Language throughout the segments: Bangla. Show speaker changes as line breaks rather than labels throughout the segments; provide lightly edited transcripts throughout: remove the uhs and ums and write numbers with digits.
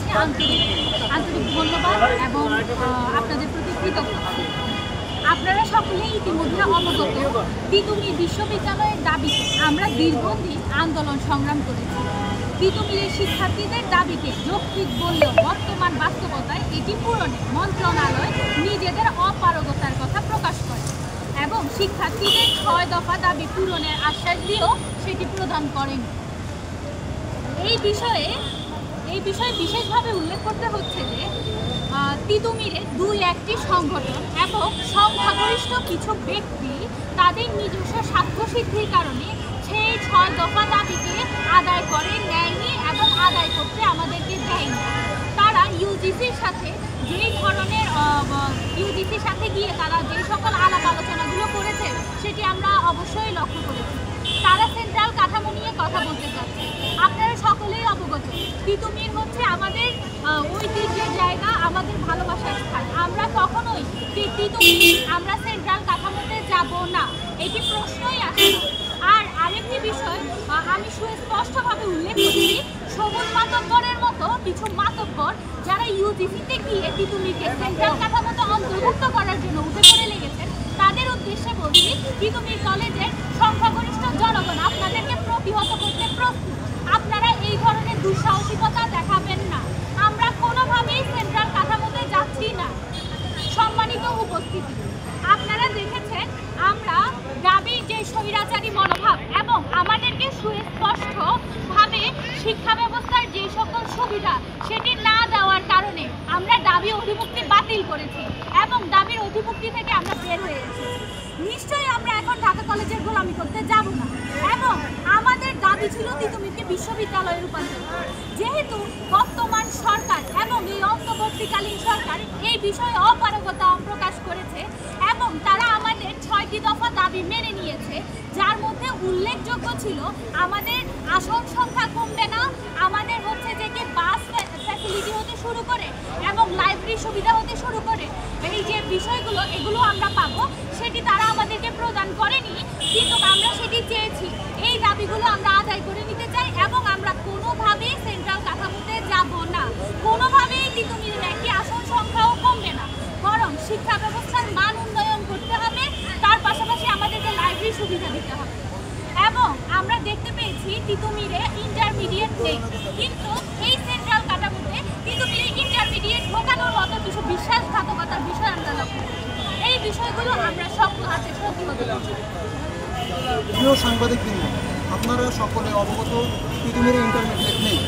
কাছে আন্তরিক আন্তরিক ধন্যবাদ এবং আপনাদের প্রতি কৃতজ্ঞতা। আপনারা সকলেই ইতিমধ্যে অবগত, তিতুমির বিশ্ববিদ্যালয়ের দাবিতে আমরা দীর্ঘদিন আন্দোলন সংগ্রাম করেছি। তিতুমিরের শিক্ষার্থীদের দাবিকে যৌক্তিক বললেও বর্তমান বাস্তবতায় এটি পূরণে মন্ত্রণালয় নিজেদের অপারগতার কথা প্রকাশ করে এবং শিক্ষার্থীদের 6 দফা দাবি পূরণের আশ্বাস দিয়েও সেটি প্রদান করেনি। এই বিষয়ে বিশেষভাবে উল্লেখ করতে হচ্ছে যে তিতুমিরে 2-1টি সংগঠন এবং সংখ্যাগরিষ্ঠ কিছু ব্যক্তি তাদের নিজস্ব স্বার্থসিদ্ধির কারণে সেই 6 দফা দাবিকে আদায় করে নেয়নি এবং আদায় করতে আমাদেরকে দেয়নি। তারা ইউজিসির সাথে যেই ধরনের ইউজিসির সাথে গিয়ে তারা যে সকল আলাপ আলোচনাগুলো করেছে সেটি আমরা অবশ্যই লক্ষ্য করেছি। তারা সেন্ট্রাল কাঠামো নিয়ে কথা বলতে চাচ্ছে। আপনারা সকলেই অবগত, তিতুমির হচ্ছে আমাদের ঐতিহ্যের জায়গা, আমাদের ভালোবাসার স্থান। আমরা কখনোই আমরা সেন্ট্রাল কাঠামোতে যাব না, এটি প্রশ্নই আসে না। আর আরেকটি বিষয় আমি সুস্পষ্টভাবে উল্লেখ করছি, সবুজ মাতব্বরের মতো কিছু মাতব্বর যারা ইউজিসিতে গিয়ে তিতুমিরকে সেন্ট্রাল কাঠামোতে অন্তর্ভুক্ত করার জন্য উঠে পড়ে লেগেছেন, তাদের উদ্দেশ্যে বলছি, তিতুমির কলেজের সংখ্যাগরিষ্ঠ জনগণ আপনাদেরকে প্রতিহত করতে প্রস্তুত। আপনারা এই ধরনের দুঃসাহসিকতা দেখাবেন না। আমরা কোনোভাবেই সেন্ট্রাল কাঠামোতে যাচ্ছি না। সম্মানিত উপস্থিতি, আপনারা দেখেছেন আমরা দাবির যে স্বৈরাচারী মনোভাব এবং আমাদেরকে সুস্পষ্টভাবে শিক্ষা ব্যবস্থার যে সকল সুবিধা সেটি না দেওয়ার কারণে আমরা দাবি অধিভুক্তি বাতিল করেছি এবং দাবির অধিভুক্তি থেকে আমরা বের হয়ে এসেছি। নিশ্চয়ই আমরা এখন ঢাকা কলেজের গোলামি করতে যাব না এবং আমাদের দাবি ছিল তিতুমিরকে বিশ্ববিদ্যালয়ে রূপান্তর। যেহেতু বর্তমান সরকার এবং এই অন্তর্বর্তীকালীন সরকার এই বিষয়ে অপারগতা প্রকাশ করেছে এবং তারা আমাদের 6টি দফা দাবি মেনে নিয়েছে, যার মধ্যে উল্লেখযোগ্য ছিল আমাদের আসন সংখ্যা কমবে না, আমাদের হচ্ছে যে কি বাস ফ্যাসিলিটি হতে শুরু করে এবং লাইব্রেরি সুবিধা হতে শুরু করে এই যে বিষয়গুলো এগুলো আমরা পাবো, সেটি তারা আমাদেরকে প্রদান করেনি। কিন্তু আমরা সেটি চেয়েছি, এই দাবিগুলো আমরা আদায় করে নিতে চাই এবং আমরা কোনোভাবেই সেন্ট্রাল কাঠামোতে যাব না, কোনোভাবেই তিতুমিরের একটি আসন সংখ্যাও কমবে না, বরং শিক্ষা ব্যবস্থার মান উন্নয়ন করতে হবে, তার পাশাপাশি আমাদেরকে লাইব্রেরি সুবিধা দিতে হবে। এবং আমরা দেখতে পেয়েছি তিতুমিরে ইন্টারমিডিয়েট নেই, কিন্তু এই সেন্ট্রাল কাঠামোতে তিতুমিরে ইন্টারমিডিয়েট ঢোকানোর মতো কিছু বিশ্বাসঘাতকতার বিষয় আমরা লক্ষ্য করি। এই বিষয়গুলো আমরা সকল আছে প্রতিহত করছি।
প্রিয় সাংবাদিকবৃন্দ, আপনারা সকলে অবগত, তিতুমিরে ইন্টারমিডিয়েট নেই।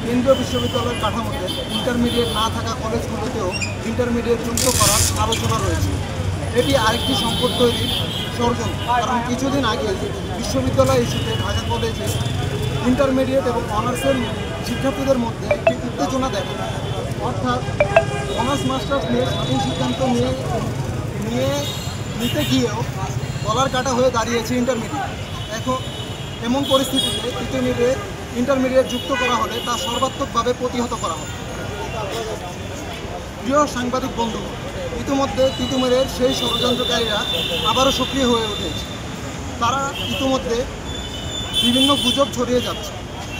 কেন্দ্রীয় বিশ্ববিদ্যালয়ের কাঠামোতে ইন্টারমিডিয়েট না থাকা কলেজগুলোতেও ইন্টারমিডিয়েট যুক্ত করার আলোচনা রয়েছে। এটি আরেকটি সংকট তৈরির ষড়যন্ত্র, কারণ কিছুদিন আগে বিশ্ববিদ্যালয় ইস্যুতে ঢাকা কলেজে ইন্টারমিডিয়েট এবং অনার্সের শিক্ষার্থীদের মধ্যে একটি উত্তেজনা দেখা যায়। অর্থাৎ অনার্স মাস্টার্স নিয়ে স্বাধীন সিদ্ধান্ত নিতে গিয়েও গলার কাটা হয়ে দাঁড়িয়েছে ইন্টারমিডিয়েট। এখন এমন পরিস্থিতিতে তিতুমিরে ইন্টারমিডিয়েট যুক্ত করা হলে তা সর্বাত্মকভাবে প্রতিহত করা হবে। প্রিয় সাংবাদিক বন্ধু, ইতিমধ্যে তিতুমিরের সেই ষড়যন্ত্রকারীরা আবারও সক্রিয় হয়ে উঠেছে। তারা ইতিমধ্যে বিভিন্ন গুজব ছড়িয়ে যাচ্ছে,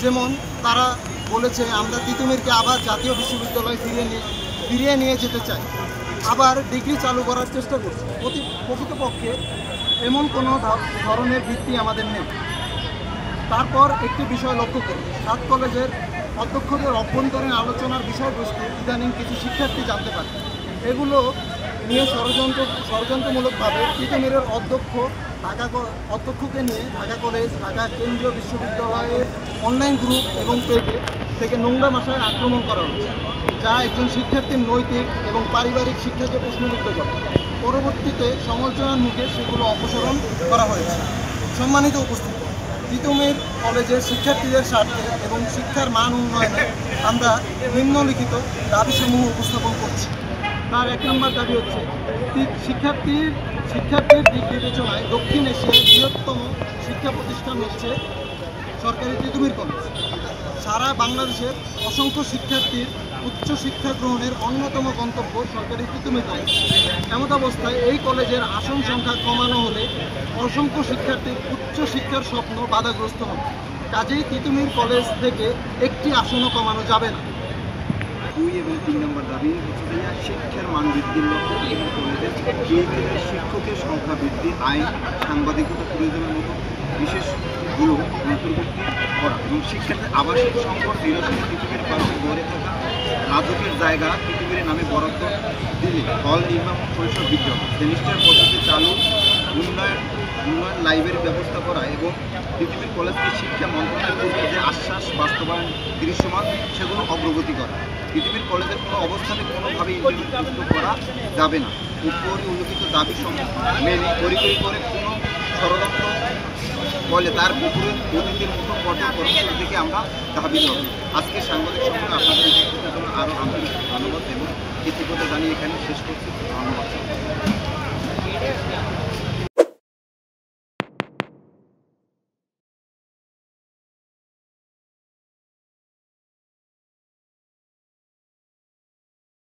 যেমন তারা বলেছে আমরা তিতুমিরকে আবার জাতীয় বিশ্ববিদ্যালয়ে ফিরিয়ে নিয়ে যেতে চাই, আবার ডিগ্রি চালু করার চেষ্টা করছে। প্রকৃতপক্ষে এমন কোনো ধরনের ভিত্তি আমাদের নেই। তারপর একটি বিষয় লক্ষ্য করি, 7 কলেজের অধ্যক্ষদের অভ্যন্তরীণ আলোচনার বিষয়বস্তু ইদানিং কিছু শিক্ষার্থী জানতে পারে। এগুলো নিয়ে ষড়যন্ত্রমূলকভাবে তিতুমিরের অধ্যক্ষকে নিয়ে ঢাকা কলেজ, ঢাকা কেন্দ্রীয় বিশ্ববিদ্যালয়ের অনলাইন গ্রুপ এবং পেজে থেকে নোংরা ভাষায় আক্রমণ করা হচ্ছে, যা একজন শিক্ষার্থীর নৈতিক এবং পারিবারিক শিক্ষাকে প্রশ্নবিদ্ধ করে। পরবর্তীতে সমালোচনার মুখে সেগুলো অপসারণ করা হয়েছে। সম্মানিত উপস্থিতি, তিতুমির কলেজের শিক্ষার্থীদের স্বার্থে এবং শিক্ষার মান উন্নয়নে আমরা নিম্নলিখিত দাবিসমূহ উপস্থাপন করছি। তার 1 নম্বর দাবি হচ্ছে শিক্ষার্থীর দিক বিবেচনায় দক্ষিণ এশিয়ার বৃহত্তম শিক্ষা প্রতিষ্ঠান হচ্ছে সরকারি তিতুমির কলেজ। সারা বাংলাদেশের অসংখ্য শিক্ষার্থীর উচ্চ শিক্ষা গ্রহণের অন্যতম গন্তব্য সরকারি তিতুমির কলেজ। এমতাবস্থায় এই কলেজের আসন সংখ্যা কমানো হলে অসংখ্য শিক্ষার্থীর উচ্চ শিক্ষার স্বপ্ন বাধাগ্রস্ত হবে। কাজেই তিতুমির কলেজ থেকে একটি আসনও কমানো যাবে না।
2 এবং 3 নম্বর দাবি হচ্ছে যে শিক্ষার মান বৃদ্ধির লক্ষ্যে এবং কলেজের এই শিক্ষকের সংখ্যা বৃদ্ধি, আইন, সাংবাদিকতা, ট্যুরিজমের মতো বিশেষগুলো অন্তর্ভুক্তি করা এবং শিক্ষার্থীর আবাসিক সংকট নিরসনে পৃথিবীর পাশে গড়ে থাকা রাজকের জায়গা পৃথিবীর নামে বরাদ্দ দিলে হল নির্মাণ পরিসর বৃদ্ধি হবে, সেমিস্টার পদ্ধতি চালু, উন্নয়ন লাইব্রেরি ব্যবস্থা করা এবং পৃথিবীর কলেজকে শিক্ষা মন্ত্রণালয়ের যে আশ্বাস বাস্তবায়ন দৃশ্যমান সেগুলো অগ্রগতি করা। পৃথিবীর কলেজের কোনো অবস্থানে কোনোভাবেই ইন্টারভিউ করা যাবে না। উপরি উল্লিখিত দাবি সমূহ মেনে তৈরি করে কোনো ষড়যন্ত্র বলে তার বিপরীত অতীতের মতো কঠোর পদক্ষেপ থেকে আমরা দাবি হবে। আজকে সাংবাদিক সম্মেলনে আপনাদের উপস্থিতির জন্য আরও আন্তরিক ধন্যবাদ এবং কৃতজ্ঞতা জানিয়ে এখানে শেষ করছি। ধন্যবাদ।